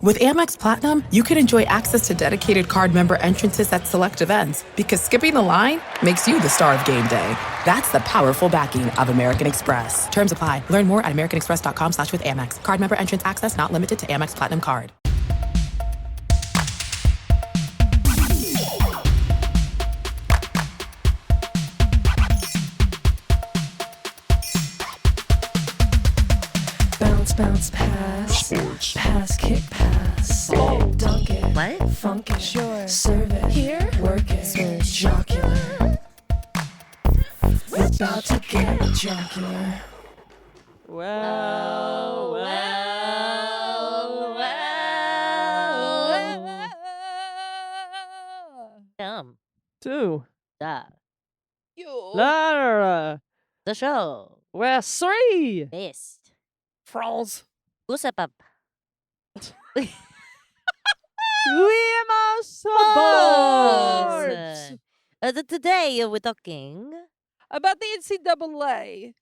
With Amex Platinum, you can enjoy access to dedicated card member entrances at select events because skipping the line makes you the star of game day. That's the powerful backing of American Express. Terms apply. Learn more at americanexpress.com/withAmex. Card member entrance access not limited to Amex Platinum Card. Bounce, pass. Sports. Pass, kick, pass. Dunk it. What? Funk it. Sure. Serve it. Here. Work it. Jocular. We're about to get jocular. Well. Two. Lara. The show. We're three. Best. France. Who's up? We must sports. Today we're talking About the NCAA.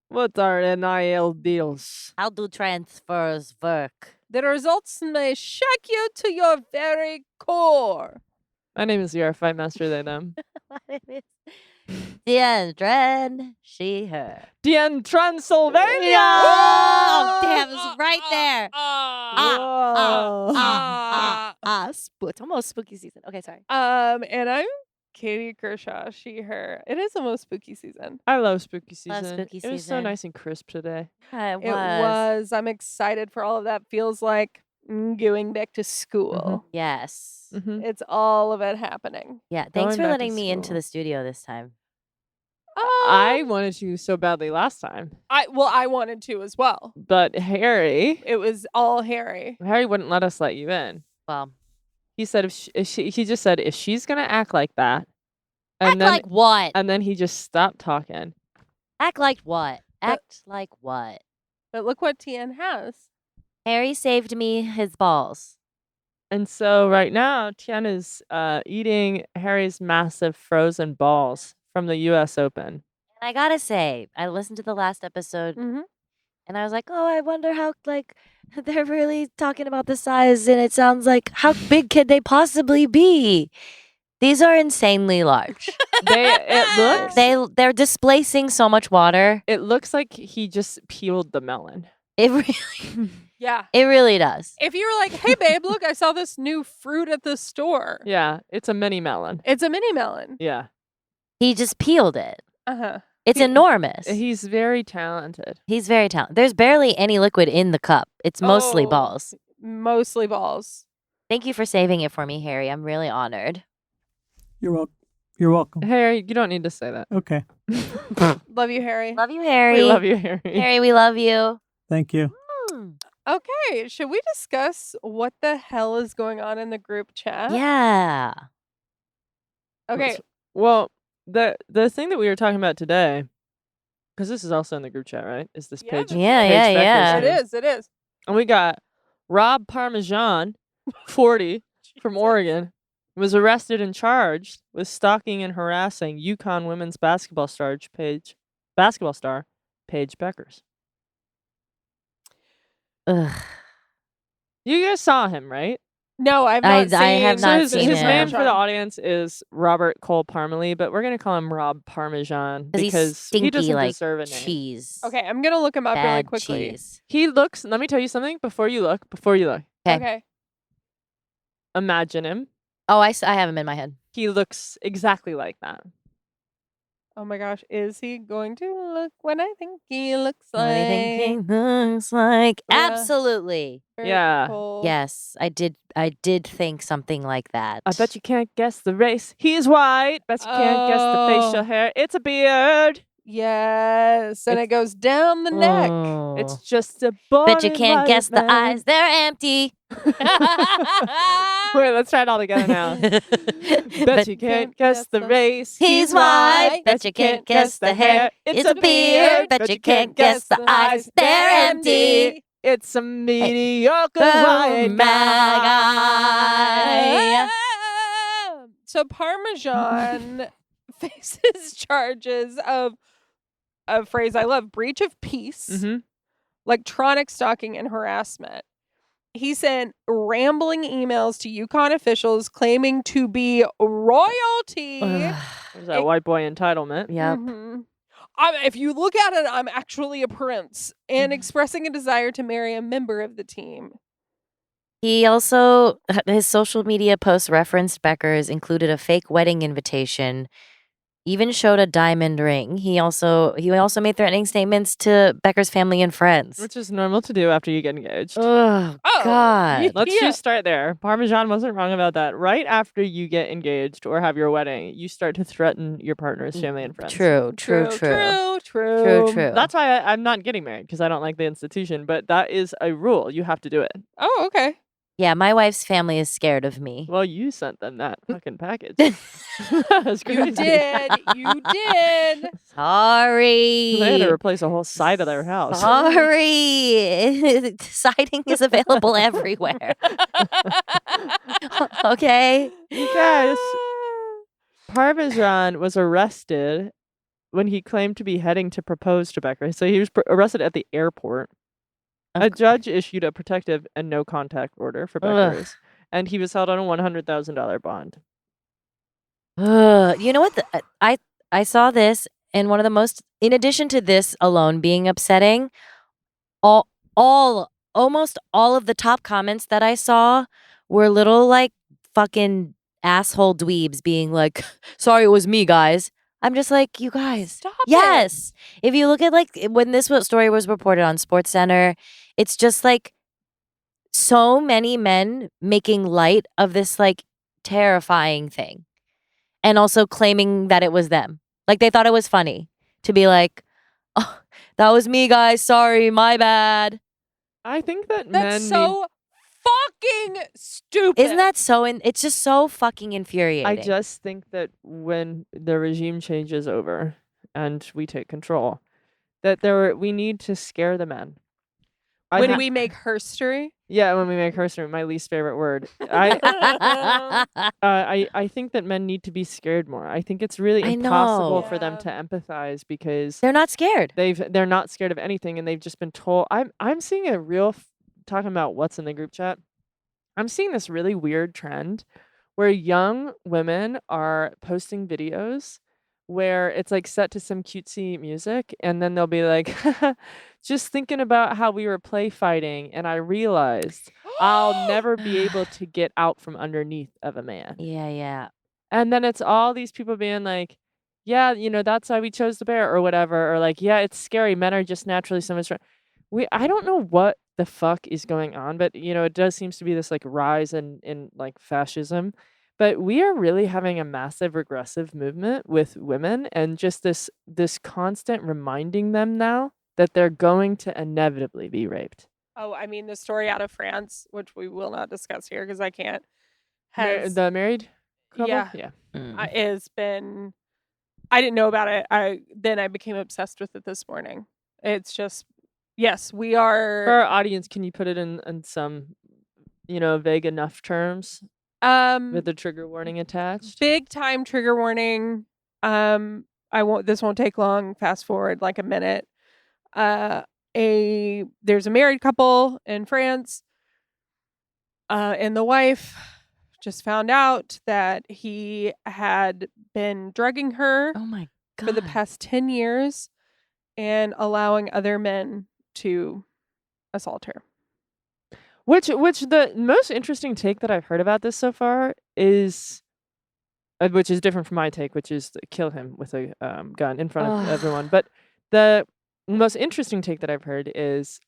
What are NIL deals? how do transfers work. The results may shock you to your very core. My name is your Fight Master, they, them. My name is Deandren, she, her. Dien Transylvania! Oh, damn, it's right there. It's almost spooky season. Okay, sorry. And I'm Katie Kershaw, she, her. It is almost spooky season. I love spooky season. Love spooky It was so season. nice and crisp today. It It was. I'm excited for all of that. Feels like going back to school. Yes. It's all of it happening. Yeah, thanks Going for back to letting me into school. the studio this time. I wanted to so badly last time. I wanted to as well. But Harry. It was all Harry. Harry wouldn't let us let you in. Well, He said he just said if she's gonna act like that, act like what? and then he just stopped talking. Act like what? Act like what? But look what Tien has. Harry saved me his balls. And so right now, Tien is eating Harry's massive frozen balls from the U.S. Open. And I gotta say, I listened to the last episode and I was like, oh, I wonder how, they're really talking about the size, and it sounds like, how big could they possibly be? These are insanely large. They're displacing so much water. It looks like he just peeled the melon. It really, Yeah. it really does. If you were like, hey, babe, look, I saw this new fruit at the store. Yeah, it's a mini melon. It's a mini melon. Yeah. He just peeled it. Uh-huh. It's enormous. He's very talented. He's very talented. There's barely any liquid in the cup. It's mostly balls. Mostly balls. Thank you for saving it for me, Harry. I'm really honored. You're welcome. Harry, you don't need to say that. Okay. Love you, Harry. Love you, Harry. We love you, Harry. Harry, we love you. Thank you. Okay, should we discuss what the hell is going on in the group chat? Yeah. Okay. Well, the thing that we were talking about today, because this is also in the group chat, right? Is this page? Yeah. It is. And we got Rob Parmesan, 40, from Oregon, was arrested and charged with stalking and harassing UConn women's basketball star Paige Beckers. Ugh. You guys saw him, right? No, I've not seen- I have not his, seen his him. name for the audience is Robert Cole Parmalee, but we're gonna call him Rob Parmesan He's because stinky he doesn't like deserve a name. cheese. Okay, I'm gonna look him up really Bad quickly. cheese. He looks. Let me tell you something before you look. Okay. Imagine him. Oh, I have him in my head. He looks exactly like that. Oh my gosh, is he going to look what I think he looks What do you think he looks like? Yeah. Absolutely. Yeah. Yes, I did think something like that. I bet you can't guess the race. He's white. Bet you can't guess the facial hair. It's a beard. Yes, and it goes down the neck. Oh. It's just a boring Bet you can't white guess the man. eyes. They're empty. Wait, let's try it all together now. Bet you can't guess the race. He's white. Bet you can't guess the hair. It's a beard. Bet you can't guess the eyes. They're empty. It's a mediocre white guy. So Parmesan faces charges of a phrase I love: breach of peace, electronic stalking, and harassment. he sent rambling emails to UConn officials claiming to be royalty. There's that white boy entitlement. Yep. Mhm. If you look at it, I'm actually a prince, and expressing a desire to marry a member of the team. He also, his social media posts referenced Becker's, included a fake wedding invitation, even showed a diamond ring. He also made threatening statements to Becker's family and friends. Which is normal to do after you get engaged. Oh, God. Let's just start there. Parmesan wasn't wrong about that. Right after you get engaged or have your wedding, you start to threaten your partner's family and friends. True. That's why I'm not getting married, because I don't like the institution, but that is a rule. You have to do it. Oh, okay. Yeah, my wife's family is scared of me. Well, you sent them that fucking package. That's crazy. You did. Sorry. They had to replace a whole side of their house. Sorry. Siding is available everywhere. Okay. You guys, Parmesan was arrested when he claimed to be heading to propose to Becker. So he was arrested at the airport. A judge issued a protective and no contact order for Beckers, and he was held on a $100,000 bond. You know what? I saw this, and one of the most, in addition to this alone being upsetting, almost all of the top comments that I saw were little like fucking asshole dweebs being like, "Sorry, it was me, guys." I'm just like, you guys. Stop Yes. If you look at like when this story was reported on SportsCenter, it's just like so many men making light of this like terrifying thing. And also claiming that it was them. Like they thought it was funny to be like, "Oh, that was me, guys. Sorry, my bad." I think that That's men so fucking stupid. Isn't that so? It's just so fucking infuriating. I just think that when the regime changes over and we take control, that we need to scare the men. When we make herstory? Yeah, when we make herstory, my least favorite word. I think that men need to be scared more. I think it's really impossible for them to empathize because they're not scared. They're not scared of anything, and they've just been told. I'm seeing a real talking about what's in the group chat. I'm seeing this really weird trend where young women are posting videos where it's like set to some cutesy music, and then they'll be like, just thinking about how we were play fighting, and I realized I'll never be able to get out from underneath of a man. Yeah. And then it's all these people being like, yeah, that's why we chose the bear or whatever, or like, yeah, it's scary. Men are just naturally so much. I don't know what the fuck is going on, but it does seems to be this like rise in like fascism. But we are really having a massive regressive movement with women, and just this constant reminding them now that they're going to inevitably be raped. Oh, I mean, the story out of France, which we will not discuss here because I can't. The married couple? Yeah. It's been. I didn't know about it. I became obsessed with it this morning. It's just, yes, we are. For our audience, can you put it in some, vague enough terms? With the trigger warning attached. Big time trigger warning. This won't take long. Fast forward like a minute. There's a married couple in France. And the wife just found out that he had been drugging her Oh my God. for the past 10 years and allowing other men to assault her. Which the most interesting take that I've heard about this so far is, which is different from my take, which is to kill him with a gun in front of everyone. But the most interesting take that I've heard is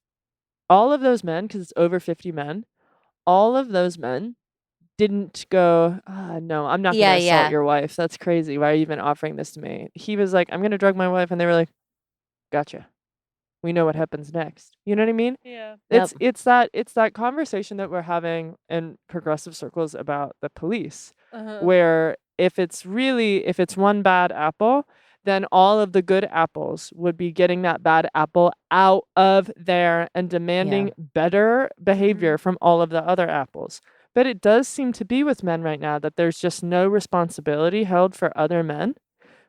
all of those men, because it's over 50 men, all of those men didn't go, no, I'm not going to assault your wife. That's crazy. Why are you even offering this to me? He was like, I'm going to drug my wife. And they were like, gotcha. We know what happens next. You know what I mean? Yeah. It's that conversation that we're having in progressive circles about the police, where if it's one bad apple, then all of the good apples would be getting that bad apple out of there and demanding better behavior from all of the other apples. But it does seem to be with men right now that there's just no responsibility held for other men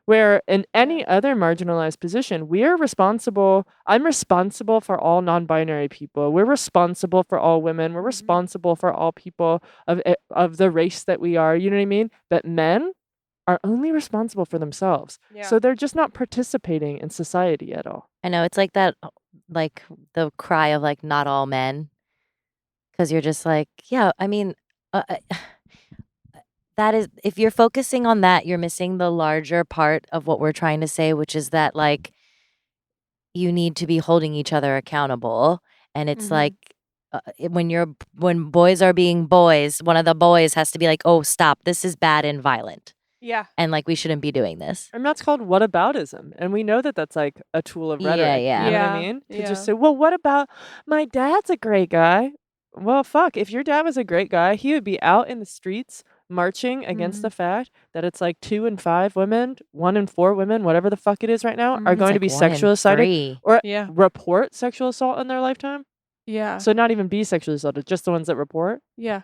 Where in any other marginalized position, we are responsible. I'm responsible for all non-binary people. We're responsible for all women. We're responsible for all people of the race that we are. You know what I mean? But men are only responsible for themselves. Yeah. So they're just not participating in society at all. I know, it's like that, like the cry of like not all men, because you're just like, yeah, I mean, that is, if you're focusing on that, you're missing the larger part of what we're trying to say, which is that like you need to be holding each other accountable. And it's like when boys are being boys, one of the boys has to be like, oh, stop, this is bad and violent. Yeah. And like we shouldn't be doing this. And that's called whataboutism. And we know that that's like a tool of rhetoric. Yeah. You know what I mean? To just say, well, what about my dad's a great guy? Well, fuck, if your dad was a great guy, he would be out in the streets marching against the fact that it's like 2 in 5 women, 1 in 4 women, whatever the fuck it is right now, are going to be sexually assaulted or report sexual assault in their lifetime. Yeah. So not even be sexually assaulted, just the ones that report. Yeah.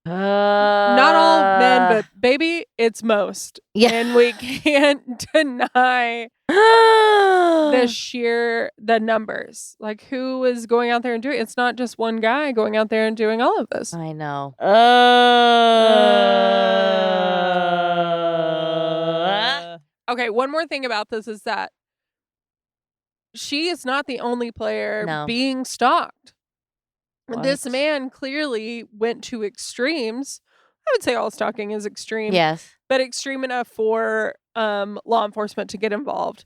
Not all men, but baby, it's most. Yeah. And we can't deny the numbers. Like, who is going out there and doing it? It's not just one guy going out there and doing all of this. I know. Okay, one more thing about this is that she is not the only player being stalked. What? This man clearly went to extremes. I would say all stalking is extreme. Yes. But extreme enough for law enforcement to get involved.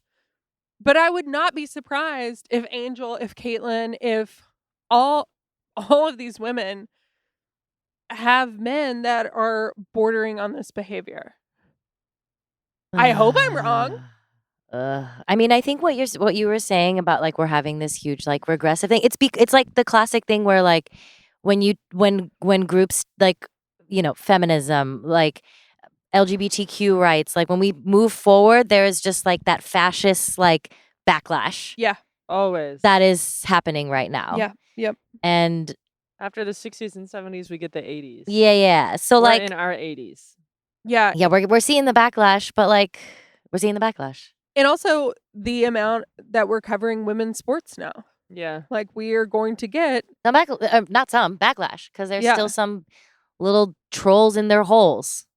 But I would not be surprised if Angel, if Caitlyn, if all of these women have men that are bordering on this behavior. I hope I'm wrong. I mean, I think what you were saying about like we're having this huge like regressive thing. It's like the classic thing where like when groups like, you know, feminism, like LGBTQ rights, like when we move forward, there is just like that fascist like backlash. Yeah, always. That is happening right now. Yeah. Yep. And after the 60s and 70s, we get the 80s. Yeah. So we're like in our 80s. Yeah. Yeah, we're seeing the backlash, but like we're seeing the backlash. And also the amount that we're covering women's sports now. Yeah. Like we are going to get backlash, because there's still some little trolls in their holes.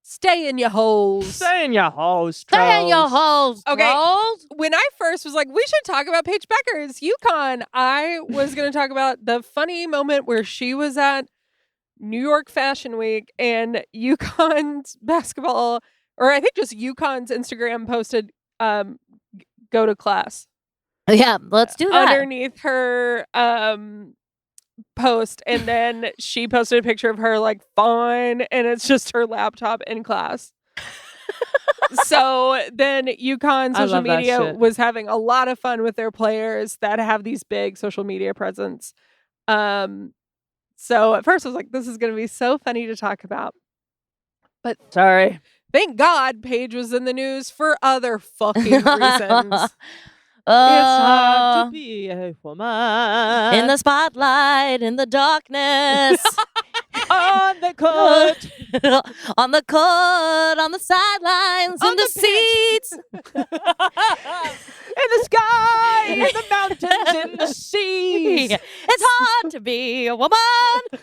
Stay in your holes. Stay in your holes, Stay trolls. in your holes, Okay. trolls. When I first was like, we should talk about Paige Becker's UConn, I was going to talk about the funny moment where she was at New York Fashion Week and UConn's basketball, or I think just UConn's Instagram posted, go to class. Yeah, let's do that. Underneath her post, and then she posted a picture of her like fine, and it's just her laptop in class. So then UConn social media was having a lot of fun with their players that have these big social media presence. So at first I was like, this is going to be so funny to talk about. But sorry. Thank God Paige was in the news for other fucking reasons. It's hard to be a woman. In the spotlight, in the darkness. On the court. On the court, on the sidelines, in the seats. In the sky, in the mountains, in the seas. It's hard to be a woman.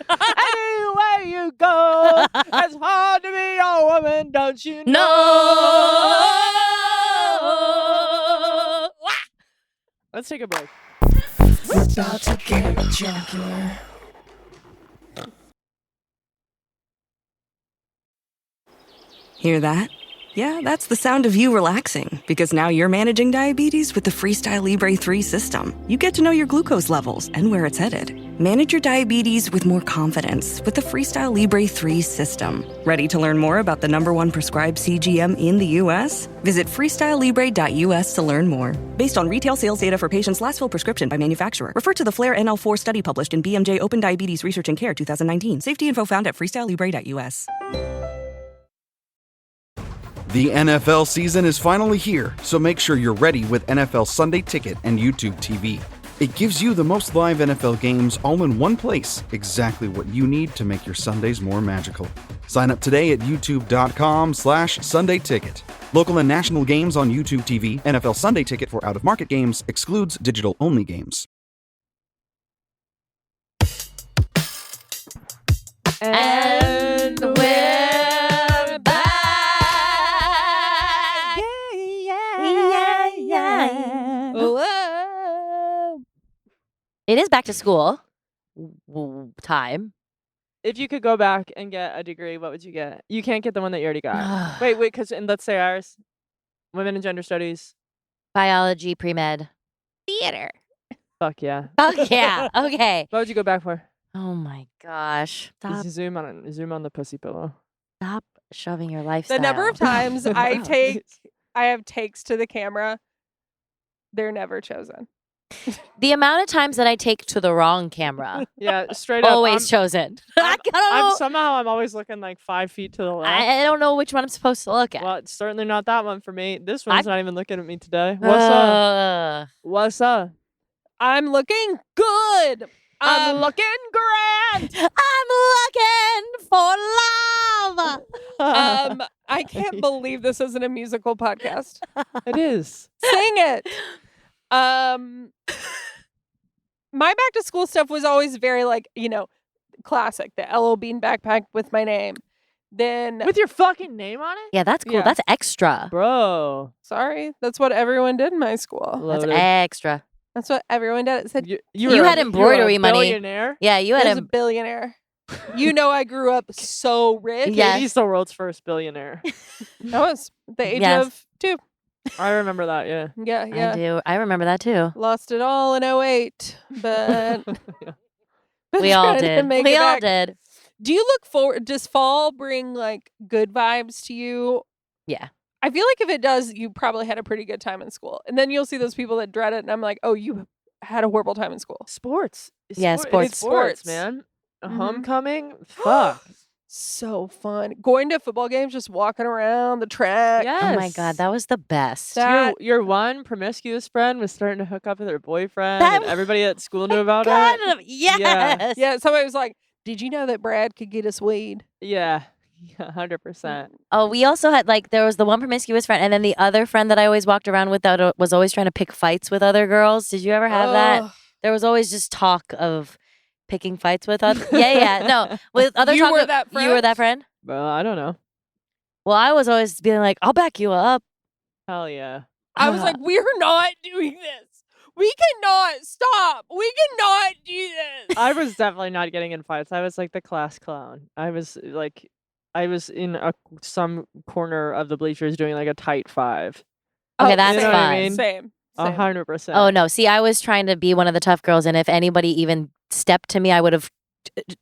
Anywhere you go, it's hard to be a woman, don't you know? No. Let's take a break. We're about to get jocular. Hear that? Yeah, that's the sound of you relaxing, because now you're managing diabetes with the Freestyle Libre 3 system. You get to know your glucose levels and where it's headed. Manage your diabetes with more confidence with the Freestyle Libre 3 system. Ready to learn more about the #1 prescribed CGM in the U.S.? Visit freestylelibre.us to learn more. Based on retail sales data for patients' last full prescription by manufacturer. Refer to the FLAIR NL4 study published in BMJ Open Diabetes Research and Care 2019. Safety info found at freestylelibre.us. The NFL season is finally here, so make sure you're ready with NFL Sunday Ticket and YouTube TV. It gives you the most live NFL games all in one place, exactly what you need to make your Sundays more magical. Sign up today at youtube.com/Sunday Ticket. Local and national games on YouTube TV. NFL Sunday Ticket for out-of-market games excludes digital-only games. And we're back. Yeah. Whoa. It is back to school time. If you could go back and get a degree, what would you get? You can't get the one that you already got. Wait, because let's say ours, women and gender studies. Biology, pre-med, theater. Fuck yeah. Oh, yeah. Okay. What would you go back for? Oh, my gosh. Stop, Zoom on the pussy pillow. stop shoving your lifestyle. The number of times I have takes to the camera, they're never chosen. The amount of times that I take to the wrong camera. Yeah, straight up. Always chosen. I don't know. I'm always looking like 5 feet to the left. I don't know which one I'm supposed to look at. Well, it's certainly not that one for me. This one's not even looking at me today. What's up? What's up? I'm looking good. I'm looking grand. I'm looking for love. I can't believe this isn't a musical podcast. It is. Sing it. My back to school stuff was always very classic. The LL Bean backpack with my name. Then With your fucking name on it? Yeah, that's cool. Yeah. That's extra. Bro. sorry, that's what everyone did in my school. That's Loaded. extra. That's what everyone did. It said You had embroidery money. Billionaire? Yeah, you I had was a billionaire. You know, I grew up so rich. Yeah. He's the world's first billionaire. I was the age Yes. of 2. I remember that, yeah. Yeah, yeah. I do. I remember that too. Lost it all in 08, but We all trying to did. make We it all back. did. Do you look forward? Does fall bring good vibes to you? Yeah. I feel like if it does, you probably had a pretty good time in school. And then you'll see those people that dread it, and I'm like, oh, you had a horrible time in school. Sports. Yeah, sports. It's sports, Sports. man. A Mhm. homecoming? Fuck. So fun. Going to football games, just walking around the track. Yes. Oh my God, that was the best. That- Your one promiscuous friend was starting to hook up with her boyfriend, That and everybody at school knew about God, it. yes. Yeah, somebody was like, did you know that Brad could get us weed? Yeah. 100%. Oh, we also had there was the one promiscuous friend, and then the other friend that I always walked around with that was always trying to pick fights with other girls. Did you ever have that? Ugh. There was always just talk of picking fights with other. Yeah. No, with other. You talk were of- that You were that friend. Well, I don't know. Well, I was always being like, "I'll back you up." Hell yeah. I was like, we're not doing this. We cannot stop. We cannot do this. I was definitely not getting in fights. I was like the class clown. I was in some corner of the bleachers doing like a tight 5. Okay, Oh, that's same, fun. mean? Same. 100%. Oh no! See, I was trying to be one of the tough girls, and if anybody even stepped to me, I would have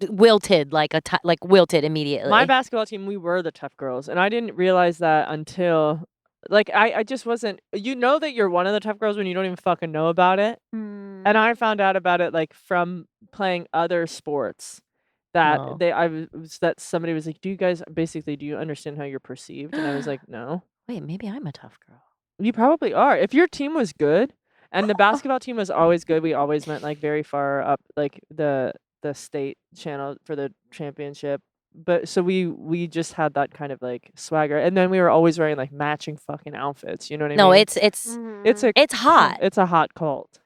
wilted wilted immediately. My basketball team, we were the tough girls, and I didn't realize that until I just wasn't. You know that you're one of the tough girls when you don't even fucking know about it. Mm. And I found out about it from playing other sports. That Oh. that somebody was like, do you understand how you're perceived? And I was like, no. Wait, maybe I'm a tough girl. You probably are. If your team was good, and the basketball team was always good, we always went very far up, the state channel for the championship. But so we just had that kind of swagger, and then we were always wearing matching fucking outfits. You know what I No, mean? it's Mhm. it's hot. It's a hot cult.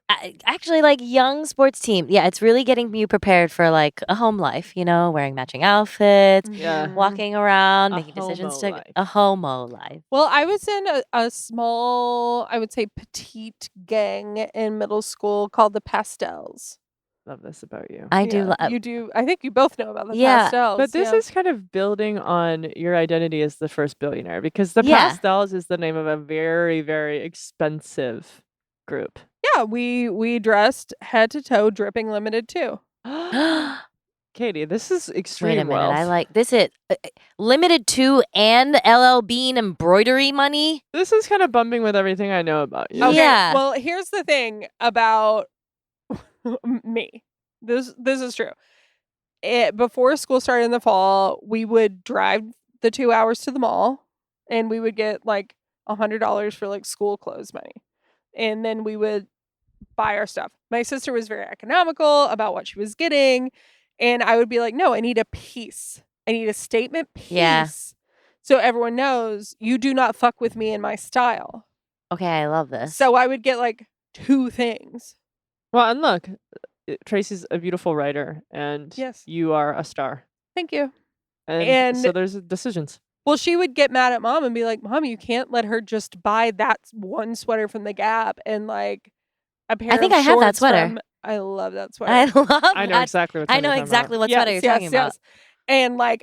Actually, young sports team. Yeah, it's really getting you prepared for a home life. Wearing matching outfits, Yeah. Mhm. walking around, A making decisions homo to life. a homo life. Well, I was in a small, I would say petite gang in middle school called the Pastels. Love this about you. I do. Yeah, you do. I think you both know about the Yeah, Pastels. But this yeah. is kind of building on your identity as the first billionaire, because the Yeah. Pastels is the name of a very, very expensive group. Yeah, we dressed head to toe, dripping limited too. Katie, this is extreme Wait a minute. wealth. I like this. It limited to and LL Bean embroidery money. This is kind of bumping with everything I know about you. Okay, Yeah. well, here's the thing about me. This is true. Before school started in the fall, we would drive the 2 hours to the mall, and we would get $100 for school clothes money, and then we would buy our stuff. My sister was very economical about what she was getting. And I would be like, no, I need a piece. I need a statement piece. Yeah. So everyone knows you do not fuck with me and my style. Okay, I love this. So I would get like 2 things. Well, and look, Tracy's a beautiful writer, and Yes. you are a star. Thank you. And so there's decisions. Well, she would get mad at mom and be like, Mom, you can't let her just buy that one sweater from the Gap and like a pair I think of I have that shorts sweater. from- I love that sweater. I love I know that. exactly what I you're know talking exactly about. what sweater you're talking about. And like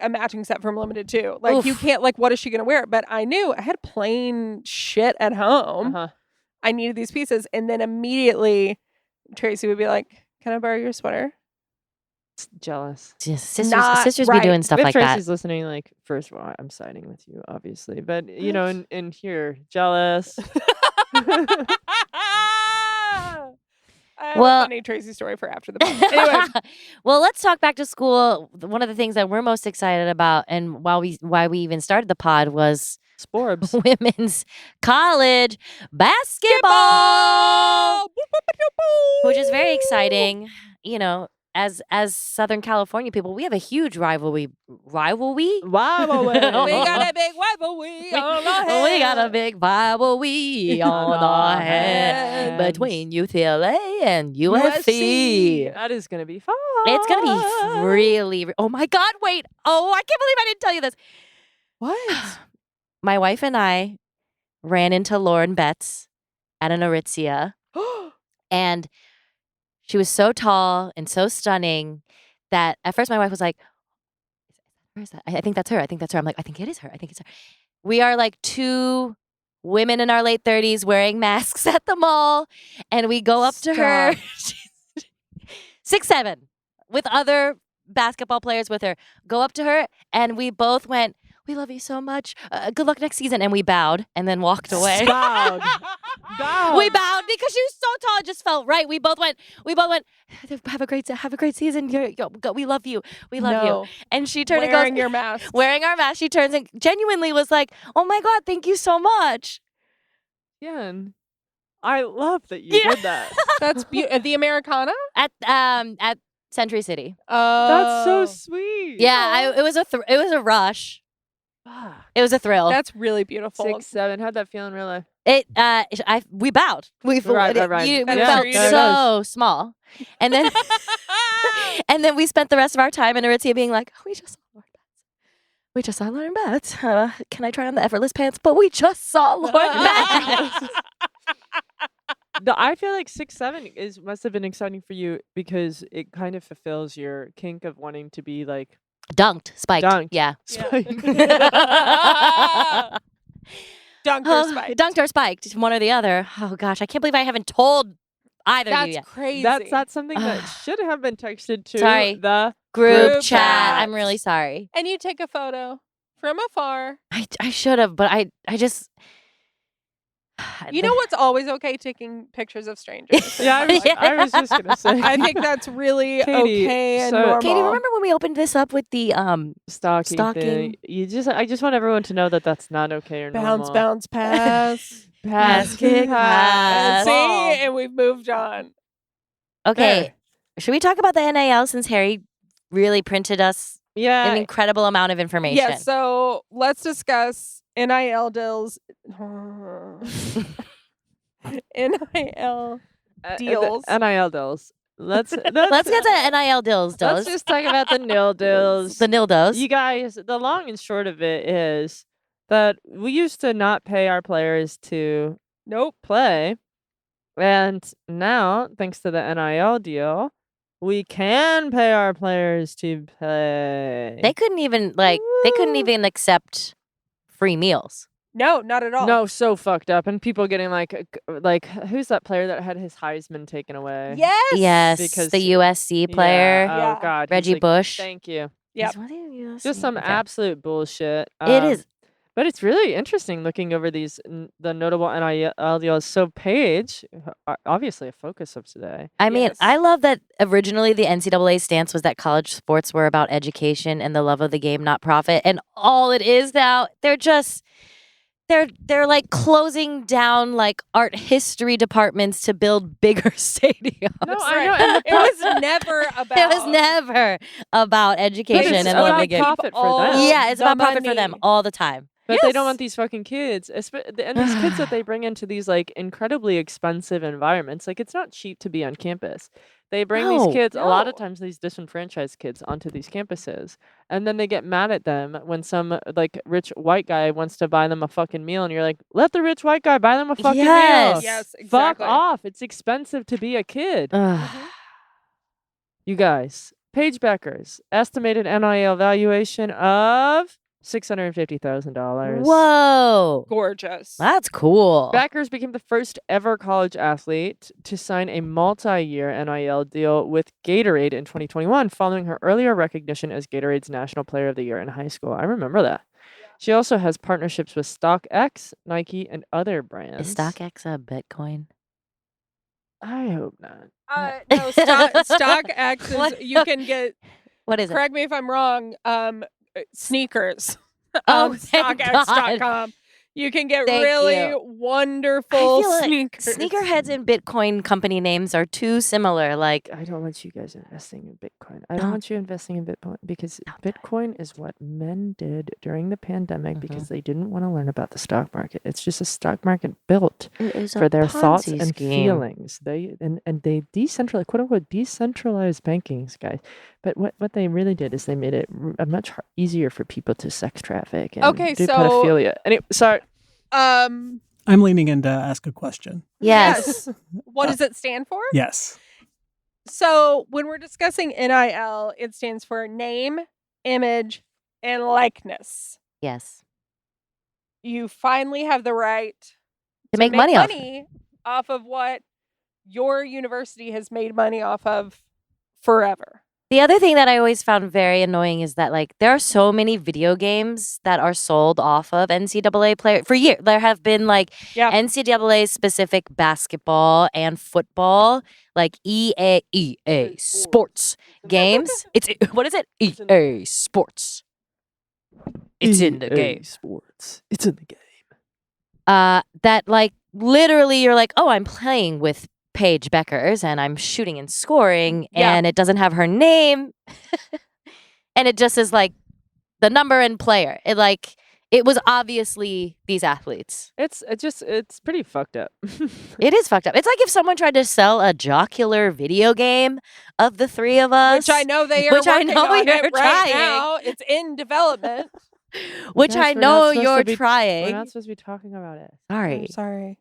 a matching set from Limited too. Like Oof. you can't like what is she gonna wear? But I knew I had plain shit at home. Uh-huh. I needed these pieces, and then immediately Tracy would be like, "Can I borrow your sweater?" Jealous. Just Not sisters right. be doing stuff If like Tracy's that. listening, like, first of all, I'm siding with you, obviously. But, you know, in here, jealous. I have Well- a funny Tracy story for after the podcast. Anyway, Well, let's talk back to school. One of the things that we're most excited about, and why we even started the pod, was Sporbs. women's college basketball, which is very exciting. You know, as Southern California people, we have a huge rivalry. Rivalry? Wow. we got a big rivalry on our hands. We got a big rivalry on our hands between UCLA and USC. That is going to be fun. It's gonna be really. Oh my God! Wait! Oh, I can't believe I didn't tell you this. What? My wife and I ran into Lauren Betts at an Aritzia, and she was so tall and so stunning that at first my wife was like, "Where is that? I think that's her. I think that's her." I'm like, "I think it is her. I think it's her." We are like 2 women in our late 30s wearing masks at the mall, and we go up to her, 6'7", with other basketball players with her. Go up to her, and we both went, "We love you so much. Good luck next season." And we bowed and then walked away. Bowed. We bowed because she was so tall. It just felt right. We both went. Have a great season. We love you. We love you. And she turned Wearing and goes, your mask. wearing our mask. She turns and genuinely was like, "Oh my God, thank you so much." Jen, I love that you did that. That's beautiful. The Americana? At Century City. That's so sweet. Yeah, it was a rush. Fuck. It was a thrill. That's really beautiful. 6'7". How'd that feel in real life? We bowed. We Right. we Yeah, felt sure you so small, and then and then we spent the rest of our time in Aritzia being like, "We just saw Lauren Betts. We just saw Lauren Betts. Can I try on the effortless pants?" But we just saw Lauren Betts. I feel like 6'7" must have been exciting for you because it kind of fulfills your kink of wanting to be like Dunked, spiked. Dunked. Yeah. Dunked or spiked. Dunked or spiked, one or the other. Oh gosh, I can't believe I haven't told either of you That's yet. crazy. That's something that should have been texted to Sorry. the Group Group chat. chat. I'm really sorry. And you take a photo from afar. I should have, but I just. You know what's always okay? Taking pictures of strangers. Yeah, I was just gonna say. I think that's really Katie, okay and so- normal. Katie, remember when we opened this up with the stalking thing. I just want everyone to know that that's not okay or bounce, normal. bounce, pass. Pass, kick, pass. See, and we've moved on. Okay, should we talk about the NIL since Harry really printed us Yeah. an incredible amount of information? Yeah, so let's discuss NIL deals. NIL deals. NIL deals. Let's Let's get to NIL deals. Let's just talk about the nil deals. The nildos. You guys, the long and short of it is that we used to not pay our players to Nope. play. And now, thanks to the NIL deal, we can pay our players to play. They couldn't even accept free meals. No, not at all. No, so fucked up. And people getting like, who's that player that had his Heisman taken away? Yes. Yes, Because- the USC player, Yeah, Yeah. Oh, God. he's Reggie like, Bush. Thank you. Yep. Just some absolute bullshit. It is. But it's really interesting looking over these the notable NIL deals. So Paige, obviously a focus of today. I mean, Yes. I love that originally the NCAA stance was that college sports were about education and the love of the game, not profit. And all it is now, they're just they're like closing down like art history departments to build bigger stadiums. No, That's I know. right. And It was never about. It was never about education it's and about Olympic Games. profit for them. Yeah, it's about profit for them money. all the time. But they Yes. don't want these fucking kids, and these kids that they bring into these like incredibly expensive environments. Like it's not cheap to be on campus. They bring these kids, a lot of No. times these disenfranchised kids, onto these campuses, and then they get mad at them when some like rich white guy wants to buy them a fucking meal, and you're like, let the rich white guy buy them a fucking meal. Yes. Yes, Fuck exactly. off! It's expensive to be a kid. Ugh. You guys, Paige Becker's estimated NIL valuation of $650,000. Whoa. Gorgeous. That's cool. Beckers became the first ever college athlete to sign a multi-year NIL deal with Gatorade in 2021, following her earlier recognition as Gatorade's National Player of the Year in high school. I remember that. She also has partnerships with StockX, Nike, and other brands. Is StockX a Bitcoin? I hope not. No, StockX What? is you can get. What is it? Correct me if I'm wrong. Sneakers Oh, on thank StockX.com. You can get Thank really you. wonderful I feel like sneakers. sneakerheads and Bitcoin company names are too similar. Like, I don't want you guys investing in Bitcoin. I Don't- don't want you investing in Bitcoin because Don't do it. Bitcoin is what men did during the pandemic Mhm. because they didn't want to learn about the stock market. It's just a stock market built it is a for their thoughts Ponzi and scheme. feelings. They they decentralized, quote unquote, decentralized bankings, guys. But what they really did is they made it much easier for people to sex traffic and Okay, do so- pedophilia. Anyway, sorry. Um. I'm leaning in to ask a question. Yes. What does it stand for? Yes. So when we're discussing NIL, it stands for name, image, and likeness. Yes. You finally have the right To make money off. off of what your university has made money off of forever. The other thing that I always found very annoying is that like there are so many video games that are sold off of NCAA player for years. There have been like Yeah. NCAA specific basketball and football, like EA Sports games. It's what is it? EA Sports. It's in the EA game. Sports. It's in the game. That like literally you're like, oh, I'm playing with Paige Beckers and I'm shooting and scoring Yeah. and it doesn't have her name and it just is like the number and player. It was obviously these athletes. It's pretty fucked up. It is fucked up. It's like if someone tried to sell a jocular video game of the three of us, Which I know they are Which I working know on you're it right trying. now. It's in development. which Guys, I we're not know supposed to you're be- We're trying. not supposed to be talking about it. Sorry. I'm sorry.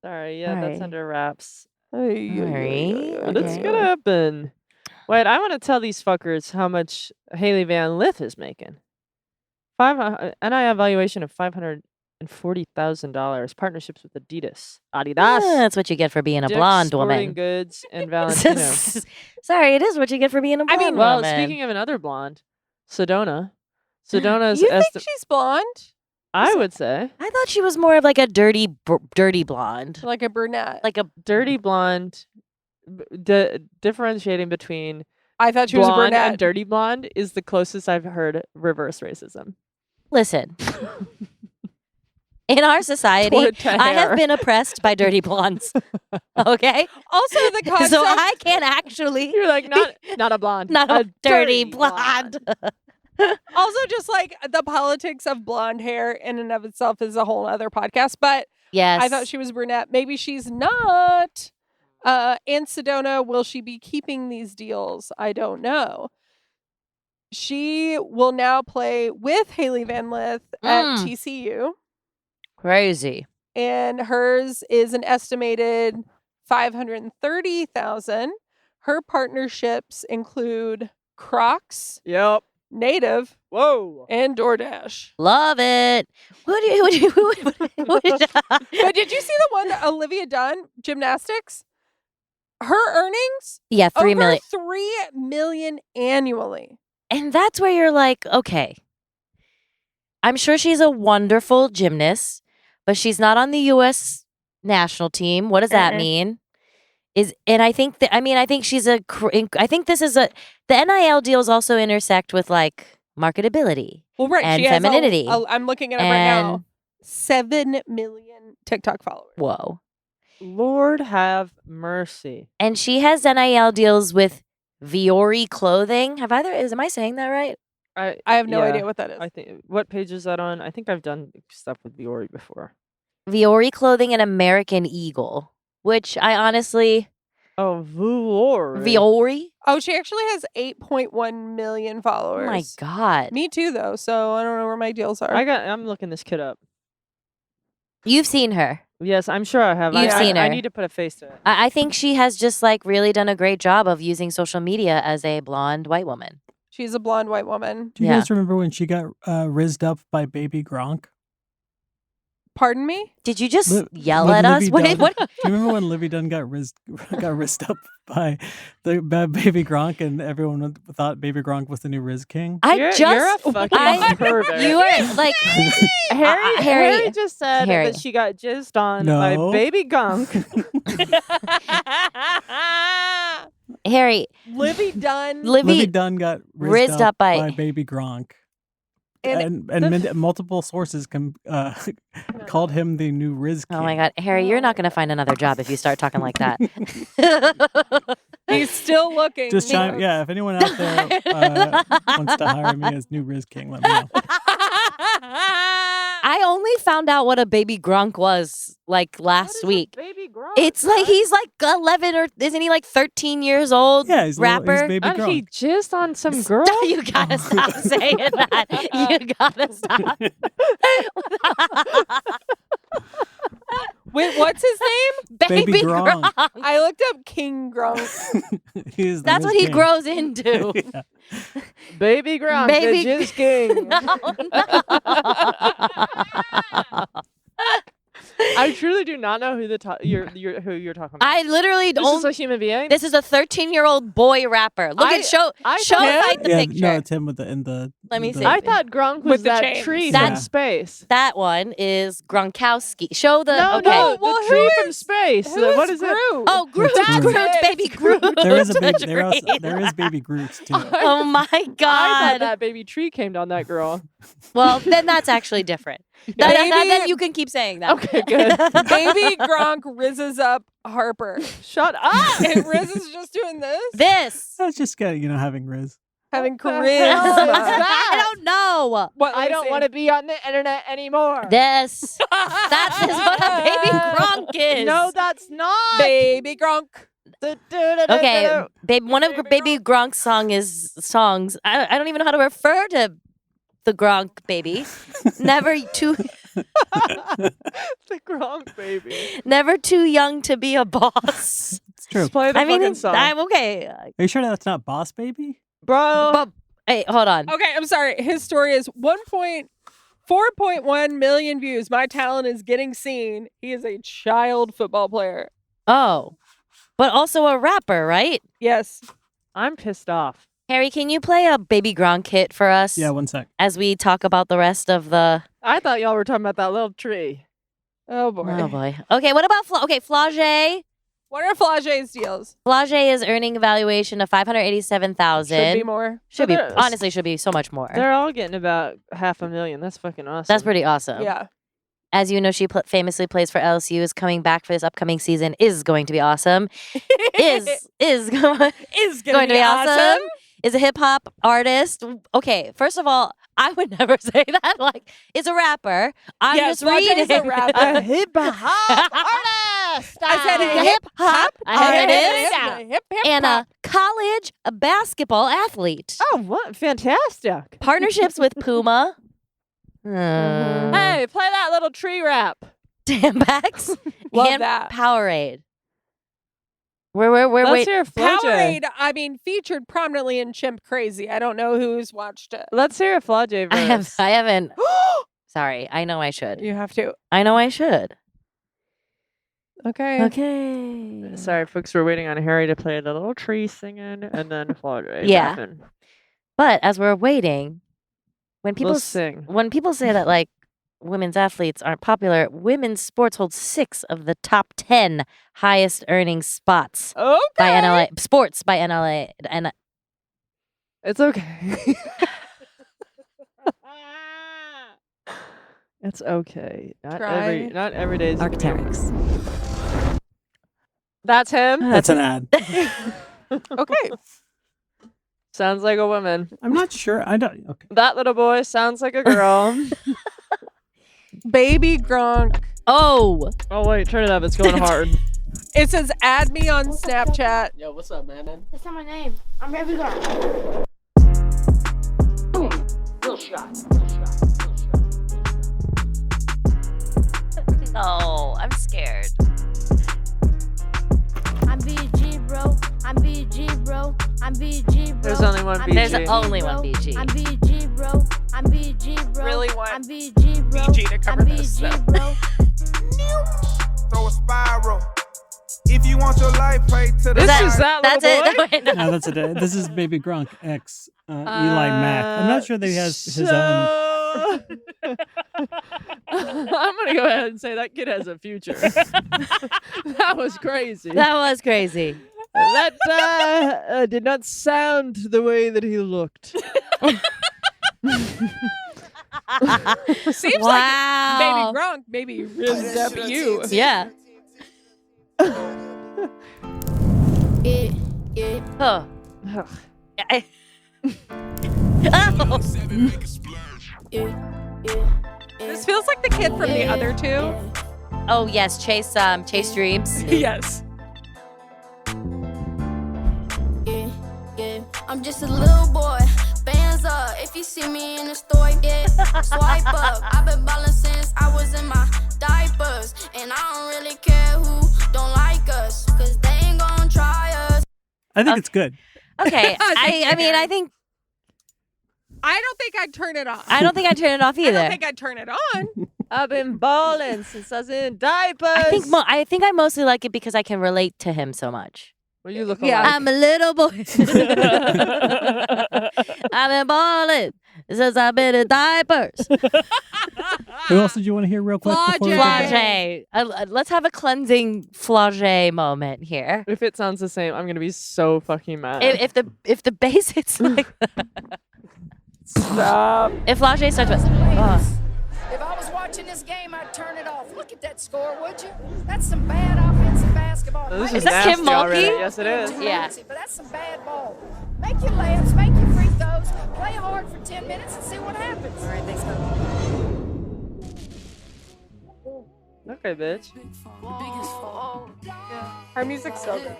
Sorry, yeah, that's Sorry. under wraps. Sorry. It's Okay. gonna happen. Wait, I want to tell these fuckers how much Haley Van Lith is making. NIL valuation of $540,000. Partnerships with Adidas. That's what you get for being a Dick's blonde Sporting woman. Goods and Valentino. Sorry, it is what you get for being a blonde I mean, Well, woman. speaking of another blonde, Sedona. Sedona's You think she's blonde? I would say I thought she was more of like a dirty blonde, Like a brunette. like a dirty blonde. Differentiating between I thought she was a blonde brunette. and dirty blonde is the closest I've heard reverse racism. listen. In our society, Toward to I have hair. been oppressed by dirty blondes. Okay, Also, the concept. so I can actually You're like not a blonde, not a dirty blonde. Also, just like the politics of blonde hair in and of itself is a whole other podcast. But Yes, I thought she was brunette. Maybe she's not. And Sedona, will she be keeping these deals? I don't know. She will now play with Haley Van Lith at Mm. TCU, crazy. and hers is an estimated $530,000. Her partnerships include Crocs, Yep. Native, Whoa. and DoorDash. Love it. What do you? But did you see the one that Olivia Dunn, gymnastics? Her earnings Yeah, over 3 million. 3 million annually. And that's where you're like, okay, I'm sure she's a wonderful gymnast, but she's not on the U.S. national team. What does that mean? I think I think she's I think this is the NIL deals also intersect with like marketability Well, right, and she has femininity I'm looking at it right now. and 7 million TikTok followers. Whoa. Lord have mercy. And she has NIL deals with Viore Clothing. Am I saying that right? I have no idea what that is. I think what page is that on? I think I've done stuff with Viore before. Viore Clothing and American Eagle, which I honestly Viore. Oh, she actually has 8.1 million followers. Oh my god. Me too, though. So I don't know where my deals are. I'm looking this kid up. You've seen her. Yes, I'm sure I have. You've seen her. I need to put a face to it. I think she has just like really done a great job of using social media as a blonde white woman. She's a blonde white woman. Do you guys remember when she got rizzed up by Baby Gronk? Pardon me? Did you just yell at us? What? Do you remember when Livy Dunn got rizzed up by Baby Gronk, and everyone thought Baby Gronk was the new Rizz King? You're a fucking pervert. You are like Harry just said that she got jizzed on by Baby Gronk. Harry, Livy Dunn got rizzed up by Baby Gronk. And multiple sources called him the new Rizz King. Oh my God, Harry, you're not going to find another job if you start talking like that. He's still looking. Just if anyone out there wants to hire me as new Rizz King, let me know. I only found out what a Baby Gronk was like last week. Baby Gronk? It's like he's like 11 or isn't he like 13 years old? Yeah, he's rapper. He's Baby Gronk. He jizzed on some girl. You gotta stop saying that. You gotta stop. Wait, what's his name? Baby Gronk. I looked up King Gronk. That's what he grows into. Yeah. Baby Gronk, the Jizz King. No. I truly do not know who you're talking about. I literally don't. This is a human being. This is a 13-year-old boy rapper. Look at show the picture. No, it's him with the. Let me see. I thought Gronk was that tree from space. That one is Gronkowski. Show the no, the tree from space. What is Groot? it? Oh, Groot. Groot, baby Groot. There is Baby Groot too. Oh my God! I thought that baby tree came down that girl. Well, then that's actually different. Then you can keep saying that. Okay, good. Baby Gronk rizzes up Harper. Shut up! And Rizz is just doing this? That's just having Rizz. Having charisma. I don't know. I don't want to be on the internet anymore. That is what a Baby Gronk is. No, that's not. Baby Gronk. Okay, one of Baby Gronk's songs. I don't even know how to refer to the Gronk baby. Never too. The Gronk baby. Never too young to be a boss. It's true. Just play the fucking song. I'm okay. Are you sure that's not Boss Baby? Bro. Hey, hold on. Okay, I'm sorry. His story is 4.1 million views. My talent is getting seen. He is a child football player. Oh, but also a rapper, right? Yes. I'm pissed off. Harry, can you play a Baby Gronk hit for us? Yeah, one sec. As we talk about the rest of the... I thought y'all were talking about that little tree. Oh, boy. Oh, boy. Okay, what about... Flau'jae? What are Flau'jae's deals? Flau'jae is earning a valuation of $587,000. Should be more. Honestly, should be so much more. They're all getting about $500,000. That's fucking awesome. That's pretty awesome. Yeah. As you know, she famously plays for LSU, is coming back for this upcoming season, is going to be awesome. is going to be awesome. Is a hip-hop artist. Okay, first of all, I would never say that. Like, is a rapper. I'm just reading. A rapper. A hip-hop artist. I said a hip-hop artist. And a college basketball athlete. Oh, what? Fantastic. Partnerships with Puma. Hey, play that little tree rap. Damnbacks. Love and that. Powerade. Let's hear Flau'jae. Powerade, featured prominently in Chimp Crazy. I don't know who's watched it. Let's hear a Flau'jae verse. I haven't. Sorry, I know I should. You have to. I know I should. Okay. Sorry, folks, we're waiting on Harry to play the little tree singing and then Flau'jae. Yeah. Rapping. But as we're waiting, when people say that like women's athletes aren't popular, women's sports hold 6 of the top 10 highest earning spots by NLA sports by NLA and it's okay. It's okay. Not Try. every day is Arcteryx. That's him. That's an ad. Okay. Sounds like a woman. I'm not sure. I don't. Okay. That little boy sounds like a girl. Baby Gronk. Oh. Oh wait, turn it up. It's going hard. It says add me on Snapchat. Yo, what's up, man? That's not my name. I'm Baby Gronk. Real shot. No, I'm scared. I'm BG, bro. I'm BG, bro. I'm BG, bro. There's only one I'm BG. There's only one BG. I'm BG, bro. I'm BG, bro. Really want I'm BG, bro. BG to cover I'm this, BG, so. bro. Throw a spiral. If you want your life, pray to the This is that That's little boy? it. Wait, no. No, that's it. This is Baby Gronk X Eli Mack. I'm not sure that he has his own. I'm gonna go ahead and say that kid has a future. That was crazy. That was crazy. That did not sound the way that he looked. Seems Wow. like Baby Gronk maybe rizzed up you. Yeah. Yeah. Oh. Ugh. I- oh. This feels like the kid from the other two. Oh yes, Chase Dreams. Yes. Yeah. I'm just a little boy. Bands up. If you see me in the store, yeah. Swipe up. I've been ballin' since I was in my diapers. And I don't really care who don't like us. Cause they ain't gonna try us. I think it's good. Okay. I mean I think I don't think I'd turn it off. I don't think I'd turn it off I either. don't think I'd turn it on. I've been balling since I was in diapers. I think I mostly like it because I can relate to him so much. Well, you look Yeah. alike. I'm a little boy. I've been balling since I've been in diapers. Who else did you want to hear real quick? before we go? Flage. Flage. Let's have a cleansing flage moment here. If it sounds the same, I'm gonna be so fucking mad. If the bass hits like Stop. if flage starts with If I was watching this game, I'd turn it off. Look at that score, would you? That's some bad offensive basketball. This Maybe is that nasty Kim Mulkey? already. Yes, it is. Yeah. But that's some bad ball. Make your layups, make your free throws, play hard for 10 minutes and see what happens. All right, thanks, Okay, bitch. Our music's so good.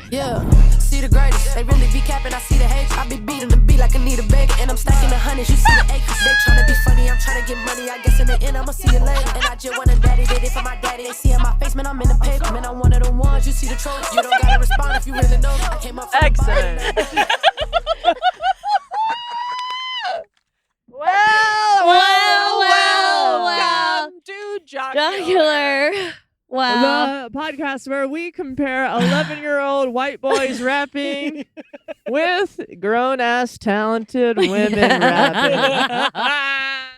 Yeah, see the greatest. They really be capping. I see the hate. I be beating the beat like I need a bag, and I'm stacking the hundreds. You see the acres. They tryna be funny. I'm tryna get money. I guess in the end I'ma see you later. And I just want a daddy. Did it for my daddy. They see in my face, man. I'm in the paper. Man, I'm one of the ones. You see the trolls. You don't gotta respond if you really know. I came up from the bottom. Excellent. well. Welcome to Jocular. Jocular. Wow. The podcast where we compare 11-year-old white boys rapping with grown-ass talented women rapping.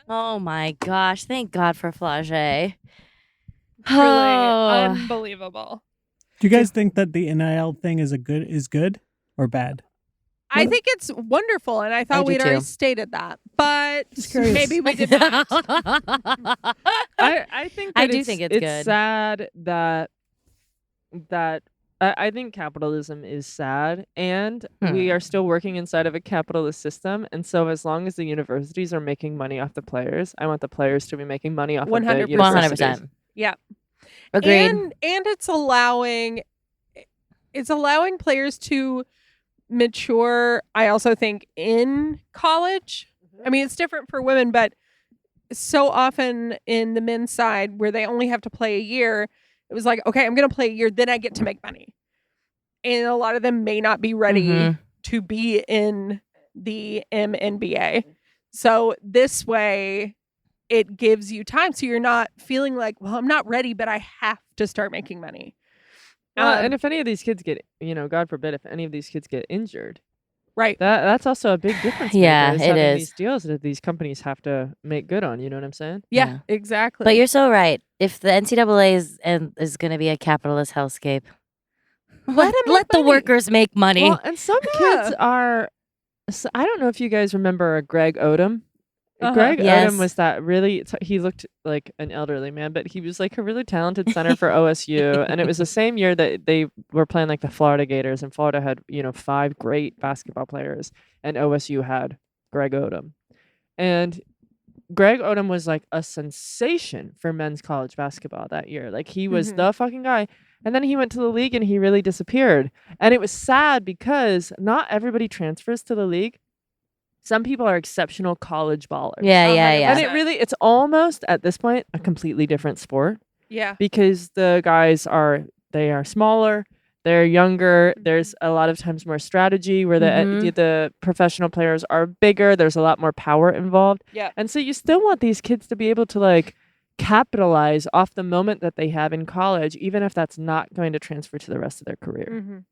Oh my gosh. Thank God for Flage. Really Oh. unbelievable. Do you guys think that the NIL thing is good or bad? I think it's wonderful, and I I thought do we'd already too. stated that, but curious. maybe we did not. I think I that do think it's good. sad that I think capitalism is sad, and we are still working inside of a capitalist system. And so, as long as the universities are making money off the players, I want the players to be making money off of the 100%. universities. 100%. Yeah. Agreed. And it's allowing players to mature, I also think, in college. I mean, it's different for women, but so often in the men's side where they only have to play a year, it was like, okay, I'm going to play a year, then I get to make money. And a lot of them may not be ready to be in the MNBA. So this way, it gives you time. So you're not feeling like, well, I'm not ready, but I have to start making money. And if any of these kids get, God forbid, if any of these kids get injured, right. that's also a big difference. Yeah, maker, it having is. These deals that these companies have to make good on. You know what I'm saying? Yeah, exactly. But you're so right. If the NCAA is going to be a capitalist hellscape, let them make the money. workers make money. Well, and some kids are So I don't know if you guys remember Greg Odom. Uh-huh. Greg Yes. Odom was that really, he looked like an elderly man, but he was like a really talented center for OSU. And it was the same year that they were playing like the Florida Gators, and Florida had, 5 great basketball players, and OSU had Greg Odom. And Greg Odom was like a sensation for men's college basketball that year. Like he was the fucking guy. And then he went to the league and he really disappeared. And it was sad because not everybody transfers to the league. Some people are exceptional college ballers. Yeah. And it's almost at this point a completely different sport. Yeah. Because the guys they are smaller, they're younger. There's a lot of times more strategy where the professional players are bigger. There's a lot more power involved. Yeah. And so you still want these kids to be able to like capitalize off the moment that they have in college, even if that's not going to transfer to the rest of their career.